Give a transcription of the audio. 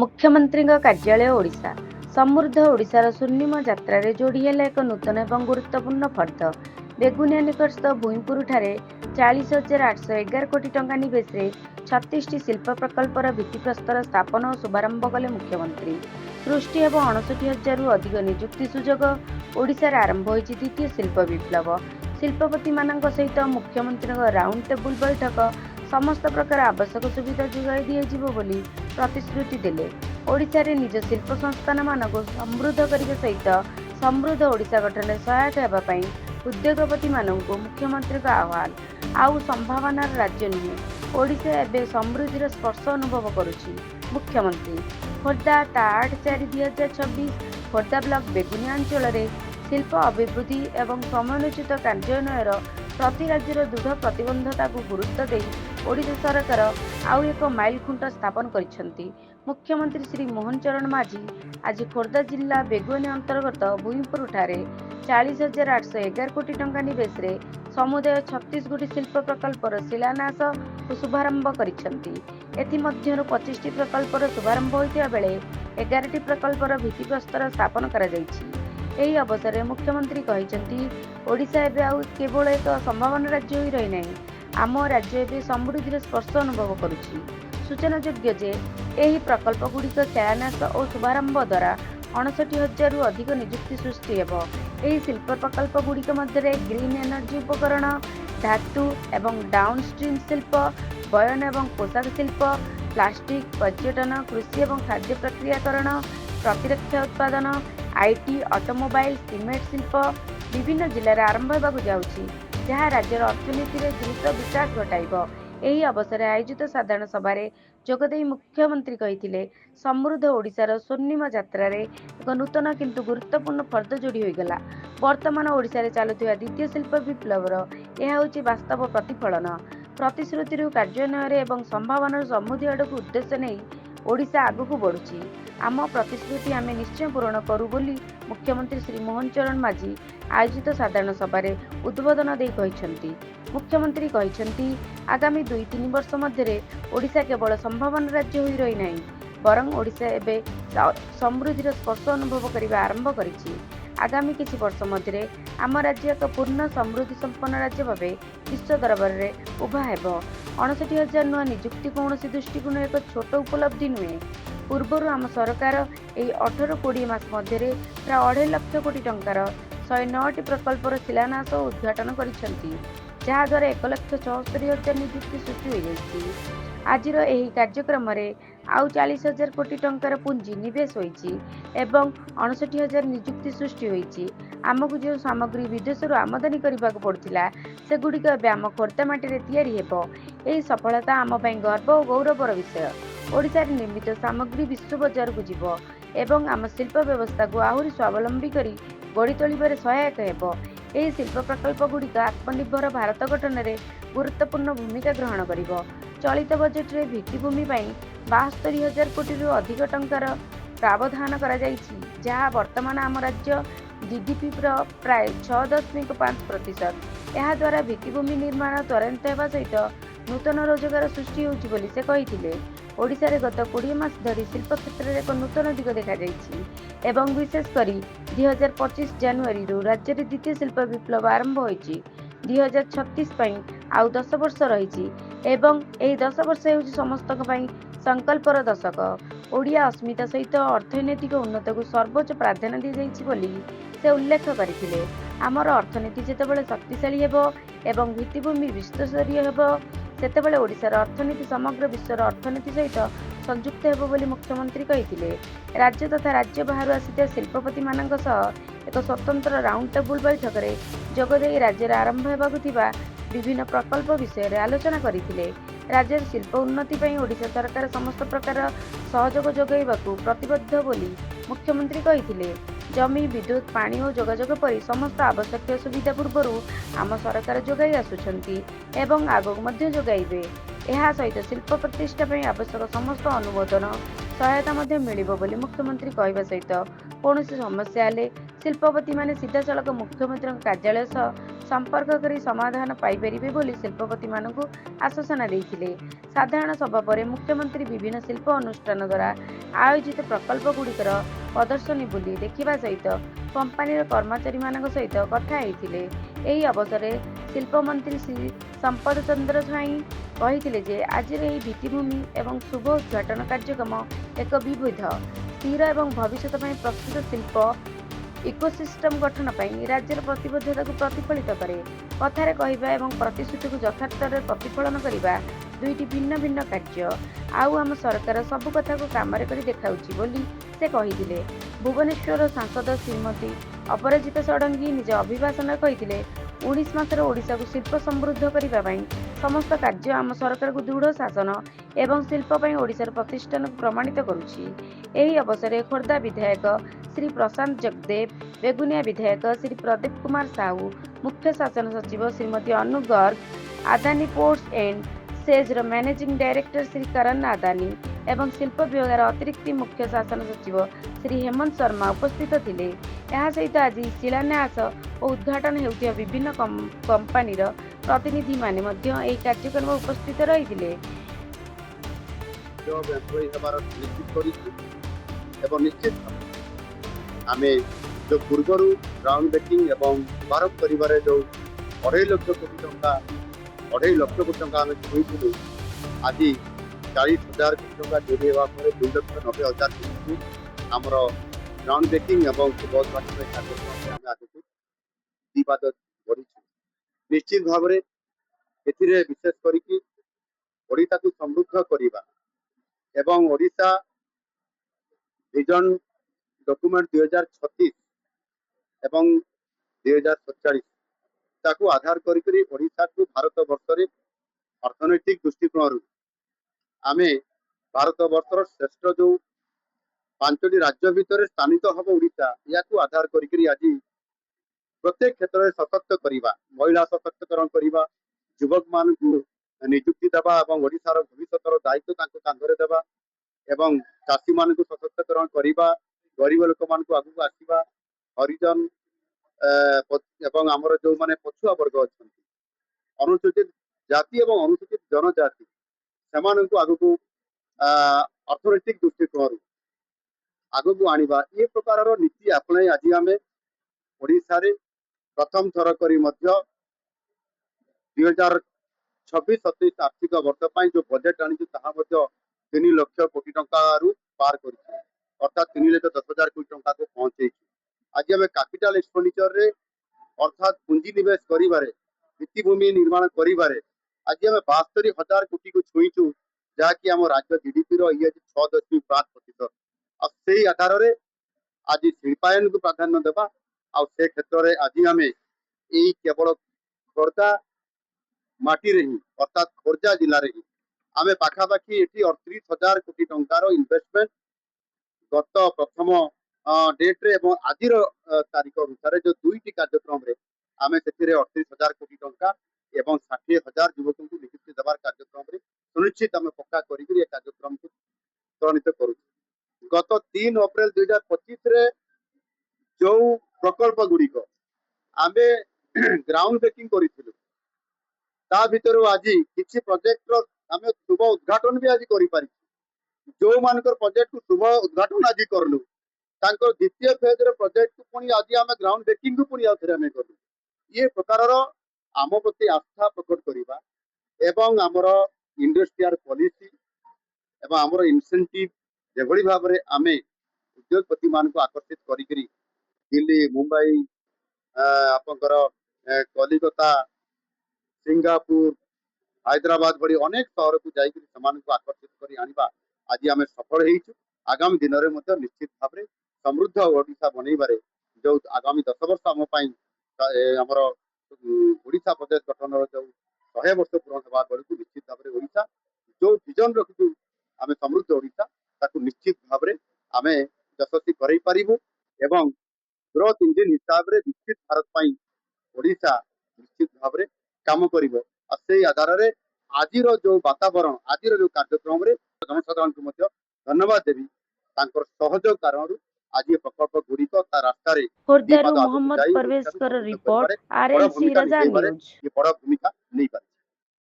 मुख्यमंत्रीଙ୍କ କାର୍ଯ୍ୟାଳୟ ଓଡ଼ିଶା। ସମୃଦ୍ଧ ଓଡ଼ିଶାର ସ୍ୱର୍ଣ୍ଣିମ ଯାତ୍ରାରେ ଯୋଡ଼ି ହେଲା ଏକ ନୂତନ ଏବଂ ଗୁରୁତ୍ୱପୂର୍ଣ୍ଣ ଫର୍ଦ୍ଦ। ବେଗୁନିଆ ନିକଟସ୍ଥ ଭୂଇଁପୁରଠାରେ 40,811 କୋଟି ଟଙ୍କା ନିବେଶରେ 36ଟି ଶିଳ୍ପ ପ୍ରକଳ୍ପର ଭିତ୍ତିପ୍ରସ୍ତର ସ୍ଥାପନ ଓ ଶୁଭାରମ୍ଭ କଲେ ମୁଖ୍ୟମନ୍ତ୍ରୀ। ସୃଷ୍ଟି ହେବ 59,000ରୁ ଅଧିକ ନିଯୁକ୍ତି ସୁଯୋଗ। ଓଡ଼ିଶାରେ ଆରମ୍ଭ ହୋଇଛି ଦ୍ୱିତୀୟ ଶିଳ୍ପ ବିପ୍ଳବ। ଶିଳ୍ପପତିମାନଙ୍କ ସହିତ ମୁଖ୍ୟମନ୍ତ୍ରୀଙ୍କ ରାଉଣ୍ଡ ଟେବୁଲ ବୈଠକ ସମସ୍ତ ପ୍ରକାର ଆବଶ୍ୟକ ସୁବିଧା ଯୋଗାଇ ଦିଆଯିବ ବୋଲି ପ୍ରତିଶ୍ରୁତି ଦେଲେ। ଓଡ଼ିଶାରେ ନିଜ ଶିଳ୍ପ ସଂସ୍ଥାନମାନଙ୍କୁ ସମୃଦ୍ଧ କରିବା ସହିତ ସମୃଦ୍ଧ ଓଡ଼ିଶା ଗଠନରେ ସହାୟକ ହେବା ପାଇଁ ଉଦ୍ୟୋଗପତିମାନଙ୍କୁ ମୁଖ୍ୟମନ୍ତ୍ରୀଙ୍କ ଆହ୍ୱାନ। ଆଉ ସମ୍ଭାବନାର ରାଜ୍ୟ ନୁହେଁ, ଓଡ଼ିଶା ଏବେ ସମୃଦ୍ଧିର ସ୍ପର୍ଶ ଅନୁଭବ କରୁଛି। ମୁଖ୍ୟମନ୍ତ୍ରୀ ଖୋର୍ଦ୍ଧା ତା 8/4/2026 ଖୋର୍ଦ୍ଧା ବ୍ଲକ ବେଗୁନିଆ ଅଞ୍ଚଳରେ ଶିଳ୍ପ ଅଭିବୃଦ୍ଧି ଏବଂ ସମନ୍ୱିତ କାର୍ଯ୍ୟାନ୍ୱୟନର ପ୍ରତି ରାଜ୍ୟର ଦୃଢ଼ ପ୍ରତିବଦ୍ଧତାକୁ ଗୁରୁତ୍ୱ ଦେଇ ଓଡ଼ିଶା ସରକାର ଆଉ ଏକ ମାଇଲଖୁଣ୍ଟ ସ୍ଥାପନ କରିଛନ୍ତି। ମୁଖ୍ୟମନ୍ତ୍ରୀ ଶ୍ରୀ ମୋହନ ଚରଣ ମାଝୀ ଆଜି ଖୋର୍ଦ୍ଧା ଜିଲ୍ଲା ବେଗୁନିଆ ଅନ୍ତର୍ଗତ ଭୂଇଁପୁରଠାରେ 40,811 କୋଟି ଟଙ୍କା ନିବେଶରେ ସମୁଦାୟ 36ଗୋଟି ଶିଳ୍ପ ପ୍ରକଳ୍ପର ଶିଳାନ୍ୟାସ ଓ ଶୁଭାରମ୍ଭ କରିଛନ୍ତି। ଏଥିମଧ୍ୟରୁ 25ଟି ପ୍ରକଳ୍ପର ଶୁଭାରମ୍ଭ ହୋଇଥିବା ବେଳେ 11ଟି ପ୍ରକଳ୍ପର ଭିତ୍ତିପ୍ରସ୍ତର ସ୍ଥାପନ କରାଯାଇଛି। ଏହି ଅବସରରେ ମୁଖ୍ୟମନ୍ତ୍ରୀ କହିଛନ୍ତି, ଓଡ଼ିଶା ଏବେ ଆଉ କେବଳ ଏକ ସମ୍ଭାବନା ରାଜ୍ୟ ହୋଇ ରହିନାହିଁ, ଆମ ରାଜ୍ୟ ଏବେ ସମୃଦ୍ଧିର ସ୍ପର୍ଶ ଅନୁଭବ କରୁଛି। ସୂଚନାଯୋଗ୍ୟ ଯେ ଏହି ପ୍ରକଳ୍ପଗୁଡ଼ିକ ଶିଳାନ୍ୟାସ ଓ ଶୁଭାରମ୍ଭ ଦ୍ୱାରା 59,000ରୁ ଅଧିକ ନିଯୁକ୍ତି ସୃଷ୍ଟି ହେବ। ଏହି ଶିଳ୍ପ ପ୍ରକଳ୍ପଗୁଡ଼ିକ ମଧ୍ୟରେ ଗ୍ରିନ୍ ଏନର୍ଜି ଉପକରଣ, ଧାତୁ ଏବଂ ଡାଉନଷ୍ଟ୍ରିମ୍ ଶିଳ୍ପ, ବୟନ ଏବଂ ପୋଷାକ ଶିଳ୍ପ, ପ୍ଲାଷ୍ଟିକ୍, ପର୍ଯ୍ୟଟନ, କୃଷି ଏବଂ ଖାଦ୍ୟ ପ୍ରକ୍ରିୟାକରଣ, ପ୍ରତିରକ୍ଷା ଉତ୍ପାଦନ, ଆଇଟି, ଅଟୋମୋବାଇଲ, ସିମେଣ୍ଟ ଶିଳ୍ପ ବିଭିନ୍ନ ଜିଲ୍ଲାରେ ଆରମ୍ଭ ହେବାକୁ ଯାଉଛି, ଯାହା ରାଜ୍ୟର ଅର୍ଥନୀତିରେ ଦ୍ରୁତ ବିକାଶ ଘଟାଇବ। ଏହି ଅବସରରେ ଆୟୋଜିତ ସାଧାରଣ ସଭାରେ ଯୋଗଦେଇ ମୁଖ୍ୟମନ୍ତ୍ରୀ କହିଥିଲେ, ସମୃଦ୍ଧ ଓଡ଼ିଶାର ସ୍ୱର୍ଣ୍ଣିମ ଯାତ୍ରାରେ ଏକ ନୂତନ କିନ୍ତୁ ଗୁରୁତ୍ୱପୂର୍ଣ୍ଣ ଫର୍ଦ୍ଦ ଯୋଡ଼ି ହୋଇଗଲା। ବର୍ତ୍ତମାନ ଓଡ଼ିଶାରେ ଚାଲୁଥିବା ଦ୍ୱିତୀୟ ଶିଳ୍ପ ବିପ୍ଳବର ଏହା ହେଉଛି ବାସ୍ତବ ପ୍ରତିଫଳନ। ପ୍ରତିଶ୍ରୁତିରୁ କାର୍ଯ୍ୟାନ୍ୱୟରେ ଏବଂ ସମ୍ଭାବନାର ସମୃଦ୍ଧି ଆଡ଼କୁ ଉଦ୍ଦେଶ୍ୟ ନେଇ ଓଡ଼ିଶା ଆଗକୁ ବଢ଼ୁଛି। ଆମ ପ୍ରତିଶ୍ରୁତି ଆମେ ନିଶ୍ଚୟ ପୂରଣ କରୁ ବୋଲି ମୁଖ୍ୟମନ୍ତ୍ରୀ ଶ୍ରୀ ମୋହନ ଚରଣ ମାଝୀ ଆୟୋଜିତ ସାଧାରଣ ସଭାରେ ଉଦ୍ବୋଧନ ଦେଇ କହିଛନ୍ତି। ମୁଖ୍ୟମନ୍ତ୍ରୀ କହିଛନ୍ତି, ଆଗାମୀ 2-3 ବର୍ଷ ମଧ୍ୟରେ ଓଡ଼ିଶା କେବଳ ସମ୍ଭାବନା ରାଜ୍ୟ ହୋଇ ରହିନାହିଁ, ବରଂ ଓଡ଼ିଶା ଏବେ ସମୃଦ୍ଧିର ସ୍ପର୍ଶ ଅନୁଭବ କରିବା ଆରମ୍ଭ କରିଛି। ଆଗାମୀ କିଛି ବର୍ଷ ମଧ୍ୟରେ ଆମ ରାଜ୍ୟ ଏକ ପୂର୍ଣ୍ଣ ସମୃଦ୍ଧି ସମ୍ପନ୍ନ ରାଜ୍ୟ ଭାବେ ବିଶ୍ୱ ଦରବାରରେ ଉଭା ହେବ। 59,000 ନୂଆ ନିଯୁକ୍ତି କୌଣସି ଦୃଷ୍ଟିକୋଣରୁ ଏକ ଛୋଟ ଉପଲବ୍ଧି ନୁହେଁ। ପୂର୍ବରୁ ଆମ ସରକାର ଏହି 18-20 ମାସ ମଧ୍ୟରେ ପ୍ରାୟ 2.5 ଲକ୍ଷ କୋଟି ଟଙ୍କାର 109ଟି ପ୍ରକଳ୍ପର ଶିଳାନ୍ୟାସ ଓ ଉଦ୍ଘାଟନ କରିଛନ୍ତି, ଯାହାଦ୍ୱାରା 1,76,000 ନିଯୁକ୍ତି ସୃଷ୍ଟି ହୋଇଯାଇଛି। ଆଜିର ଏହି କାର୍ଯ୍ୟକ୍ରମରେ ଆଉ 40,000 କୋଟି ଟଙ୍କାର ପୁଞ୍ଜି ନିବେଶ ହୋଇଛି ଏବଂ 59,000 ନିଯୁକ୍ତି ସୃଷ୍ଟି ହୋଇଛି। ଆମକୁ ଯେଉଁ ସାମଗ୍ରୀ ବିଦେଶରୁ ଆମଦାନୀ କରିବାକୁ ପଡ଼ୁଥିଲା, ସେଗୁଡ଼ିକ ଏବେ ଆମ ଖୋର୍ଦ୍ଧା ମାଟିରେ ତିଆରି ହେବ। ଏହି ସଫଳତା ଆମ ପାଇଁ ଗର୍ବ ଓ ଗୌରବର ବିଷୟ। ଓଡ଼ିଶାରେ ନିର୍ମିତ ସାମଗ୍ରୀ ବିଶ୍ୱ ବଜାରକୁ ଯିବ ଏବଂ ଆମ ଶିଳ୍ପ ବ୍ୟବସ୍ଥାକୁ ଆହୁରି ସ୍ୱାବଲମ୍ବୀ କରି ଗଢ଼ି ତୋଳିବାରେ ସହାୟକ ହେବ। ଏହି ଶିଳ୍ପ ପ୍ରକଳ୍ପଗୁଡ଼ିକ ଆତ୍ମନିର୍ଭର ଭାରତ ଗଠନରେ ଗୁରୁତ୍ୱପୂର୍ଣ୍ଣ ଭୂମିକା ଗ୍ରହଣ କରିବ। ଚଳିତ ବଜେଟରେ ଭିତ୍ତିଭୂମି ପାଇଁ 72,000 କୋଟିରୁ ଅଧିକ ଟଙ୍କାର ପ୍ରାବଧାନ କରାଯାଇଛି, ଯାହା ବର୍ତ୍ତମାନ ଆମ ରାଜ୍ୟ ଜିଡିପିର ପ୍ରାୟ 6.5%। ଏହାଦ୍ୱାରା ଭିତ୍ତିଭୂମି ନିର୍ମାଣ ତ୍ୱରାନ୍ୱିତ ହେବା ସହିତ ନୂତନ ରୋଜଗାର ସୃଷ୍ଟି ହେଉଛି ବୋଲି ସେ କହିଥିଲେ। ଓଡ଼ିଶାରେ ଗତ 20 ମାସ ଧରି ଶିଳ୍ପ କ୍ଷେତ୍ରରେ ଏକ ନୂତନ ଦିଗ ଦେଖାଯାଇଛି ଏବଂ ବିଶେଷ କରି 2025 ଜାନୁଆରୀରୁ ରାଜ୍ୟରେ ଦ୍ୱିତୀୟ ଶିଳ୍ପ ବିପ୍ଳବ ଆରମ୍ଭ ହୋଇଛି। 2036 ପାଇଁ ଆଉ 10 ବର୍ଷ ରହିଛି ଏବଂ ଏହି 10 ବର୍ଷ ହେଉଛି ସମସ୍ତଙ୍କ ପାଇଁ ସଂକଳ୍ପର ଦଶକ। ଓଡ଼ିଆ ଅସ୍ମିତା ସହିତ ଅର୍ଥନୈତିକ ଉନ୍ନତିକୁ ସର୍ବୋଚ୍ଚ ପ୍ରାଧାନ୍ୟ ଦିଆଯାଇଛି ବୋଲି ସେ ଉଲ୍ଲେଖ କରିଥିଲେ। ଆମର ଅର୍ଥନୀତି ଯେତେବେଳେ ଶକ୍ତିଶାଳୀ ହେବ ଏବଂ ଭିତ୍ତିଭୂମି ବିଶ୍ୱସ୍ତରୀୟ ହେବ, ସେତେବେଳେ ଓଡ଼ିଶାର ଅର୍ଥନୀତି ସମଗ୍ର ବିଶ୍ୱର ଅର୍ଥନୀତି ସହିତ ସଂଯୁକ୍ତ ହେବ ବୋଲି ମୁଖ୍ୟମନ୍ତ୍ରୀ କହିଥିଲେ। ରାଜ୍ୟ ତଥା ରାଜ୍ୟ ବାହାରୁ ଆସିଥିବା ଶିଳ୍ପପତିମାନଙ୍କ ସହ ଏକ ସ୍ୱତନ୍ତ୍ର ରାଉଣ୍ଡ ଟେବୁଲ ବୈଠକରେ ଯୋଗଦେଇ ରାଜ୍ୟରେ ଆରମ୍ଭ ହେବାକୁ ଥିବା ବିଭିନ୍ନ ପ୍ରକଳ୍ପ ବିଷୟରେ ଆଲୋଚନା କରିଥିଲେ। ରାଜ୍ୟର ଶିଳ୍ପ ଉନ୍ନତି ପାଇଁ ଓଡ଼ିଶା ସରକାର ସମସ୍ତ ପ୍ରକାର ସହଯୋଗ ଯୋଗାଇବାକୁ ପ୍ରତିବଦ୍ଧ ବୋଲି ମୁଖ୍ୟମନ୍ତ୍ରୀ କହିଥିଲେ। ଜମି, ବିଦ୍ୟୁତ୍, ପାଣି ଓ ଯୋଗାଯୋଗ ପରି ସମସ୍ତ ଆବଶ୍ୟକୀୟ ସୁବିଧା ପୂର୍ବରୁ ଆମ ସରକାର ଯୋଗାଇ ଆସୁଛନ୍ତି ଏବଂ ଆଗକୁ ମଧ୍ୟ ଯୋଗାଇବେ। ଏହା ସହିତ ଶିଳ୍ପ ପ୍ରତିଷ୍ଠା ପାଇଁ ଆବଶ୍ୟକ ସମସ୍ତ ଅନୁମୋଦନ ସହାୟତା ମଧ୍ୟ ମିଳିବ ବୋଲି ମୁଖ୍ୟମନ୍ତ୍ରୀ କହିବା ସହିତ କୌଣସି ସମସ୍ୟା ହେଲେ ଶିଳ୍ପପତିମାନେ ସିଧାସଳଖ ମୁଖ୍ୟମନ୍ତ୍ରୀଙ୍କ କାର୍ଯ୍ୟାଳୟ ସହ संपर्क करी समाधान पाइपारिबे बोली शिल्पपतिमानंकु आश्वासन देइथिले। साधारण सभा पर मुख्यमंत्री विभिन्न शिल्प अनुष्ठान द्वारा आयोजित प्रकल्प गुड़िकर प्रदर्शनी बुली देखिबा सहित कंपानीर कर्मचारी मानक सहित कथा हेइथिले। एही अवसर शिल्प मंत्री श्री संपद चंद्र स्वाई कहिथिले जे आजिर एही भित्तिभूमि एवं शुभ उद्घाटन कार्यक्रम एक विविध स्थिर एवं भविष्यत ପାଇଁ प्रस्तुत शिल्प इकोसिस्टम गठन ପାଇଁ राज्यर प्रतिबद्धताକୁ प्रतिफलित करे। कथारे कहवा एवं प्रतिश्रुतिକୁ ଯଥାର୍ଥରେ प्रतिफलन କରିବା दुईटी भिन्न भिन्न कार्य। आउ आम सरकार सबु कथाକୁ कामरे କରି देखाउछि बोली से कहिथिले। भुवनेश्वर सांसद श्रीमती अपराजिता षडंगी निज अभिभाषण कहिथिले 19 मासर ओडिशाକୁ शिल्प समृद्ध କରିବା ପାଇଁ समस्त कार्य आम सरकार को दृढ़ शासन एवं शिल्प ପାଇଁ ओडिशार प्रतिष्ठान प्रमाणित करुछि। एही अवसर खोर्धा विधायक श्री प्रशांत जगदेव, बेगुनिया विधायक श्री प्रदीप कुमार साहू, मुख्य शासन सचिव श्रीमती अनु गर्ग, आदानी पोर्ट्स एंड सेजर मैनेजिंग डायरेक्टर श्री करण आदानी एवं शिल्प विभाग अतिरिक्त मुख्य शासन सचिव श्री हेमंत शर्मा उपस्थित थिले। यह सहित आज शिलान्यास और उद्घाटन हेउथिया विभिन्न कंपानीर प्रतिनिधि माने मध्य एही कार्यक्रम उपस्थित रहिथिले। आमे जो पूर्वर ग्राउंड ब्रेकिंग एवं शुभारंभ करिबारे जो 2.5 लाख कोटी टंका 2.5 लाख कोटी टंका आमे कहिथिलु आज 40,000 कोटी टंका जोड़ी हेबा पर 2,90,000 कोटी हमर ग्राउंड ब्रेकिंग एवं शुभ उद्घाटन कार्यक्रम आमे आगु दीपाद बढ़ी। निश्चित भाव में एथिरे विशेष करिकी ओडिशा को समृद्ध करिबा एवं ओडिशा विजन डॉक्यूमेंट 2036 एवं 2047 ताकू आधार करी ओडिशा को भारत वर्ष रे अर्थनैतिक दृष्टिकोण आमे भारत वर्षर श्रेष्ठ जो 5टी राज्य भितर स्थानित हम ओडिशा या आधार करी आज प्रत्येक क्षेत्र में सशक्त करवा, महिला सशक्तिकरण करवा, युवक मान नियुक्ति देवा एवं ओडिशार भविष्यतर दायित्व कांधरे देवा एवं चाषी मान सशक्तिकरण करवा, गरीब लोक मान आगू आसवा, हरिजन एवं आमर जो माने पछुआ वर्ग अच्छा अनुसूचित जाति एवं अनुसूचित जनजाति से आगू अर्थनैतिक दृष्टिकोण आगू आनिबा ये प्रकार नीति आपणाई आज आम ओडिशा रे प्रथम थर करी 2026-27 आर्थिक वर्ष जो बजेट आनी 3 लाख कोटी टंका पार कर अर्थात 3,10,000 कोटी टंका को पहुंचे। आज आम कैपिटल एक्सपेंडिचर रे अर्थात पुंजी निवेश करिबारे भित्तिभूमि निर्माण करिबारे आज आम 72,000 कोटी को छुईचु जहाँकि आम राज्य जीडीपी ये 6.5% और से आधार रे आज शिल्पायन को प्राधान्य देवा आ से क्षेत्र में आज आम यही केवल खोर्धा माटी रे ही अर्थात खोर्धा जिले में ही आम पाखापाखि ये 38,000 कोटी टंकार इन्वेस्टमेंट गत प्रथम डेट रे एवं आज तारीख अनुसार जो दुईटी कार्यक्रम रे आम से 38,000 कोटी टंका एवं 60,000 युवक को नियुक्ति देवार कार्यक्रम रे सुनिश्चित आम पक्का करी कार्यक्रम को त्वरान्वित करूँ। गत 3 अप्रैल 2025 रे जो प्रकल्प गुड़िक आम ग्राउंड ब्रेकिंग करूँ ता भीतर आज किसी प्रोजेक्ट आम शुभ उद्घाटन भी आज कर जो मानकर प्रोजेक्ट को शुभ उद्घाटन आज करलु द्वितीय फेज प्रोजेक्ट को पुणी आज आम ग्राउंड ब्रेकिंग को पुणी आम कलु ये प्रकार आम प्रति आस्था प्रकट करवा एवं आमर इंडस्ट्रियल पॉलिसी एवं आमर इनसेंटिव जेभली भाव में आम उद्योगपति मान को आकर्षित करी दिल्ली मुंबई आपंकर कलिकता सिंगापुर हैदराबाद बड़ी अनेक सहर को जाकर आकर्षित कर आनिबा आज आम सफल हो आगामी दिन में निश्चित भाव में समृद्ध ओडिशा बनइबारे जो आगामी 10 वर्ष आम आमर ओडिशा प्रदेश गठन जो 100 वर्ष पूर्ण होगा बेलू निश्चित भाव में ओडिशा जो विजन रखी आम समृद्ध ओडिशा ताकू निश्चित भाव में आम यशस्वी कर एवं ग्रोथ इंजिन हिसाब से विकसित भारत पाई ओडिशा निश्चित भाव में काम करिवो और से आधार रे आज जो वातावरण आज जो कार्यक्रम रे जनसाधारण को धन्यवाद देवी तांकर सहयोग कारण आज ये प्रकल्प गुड़िक रास्तार दी ଖୋର୍ଦ୍ଧାରୁ पाद आगे ମହମ୍ମଦ जाई ओडिशा ପରବେଶଙ୍କର समृद्ध ରିପୋର୍ଟ कर बड़ ଆର୍ଏଲସି भूमिका ରଜା निभेबार ନ୍ୟୁଜ୍। ये बड़ भूमिका नहीं पारे।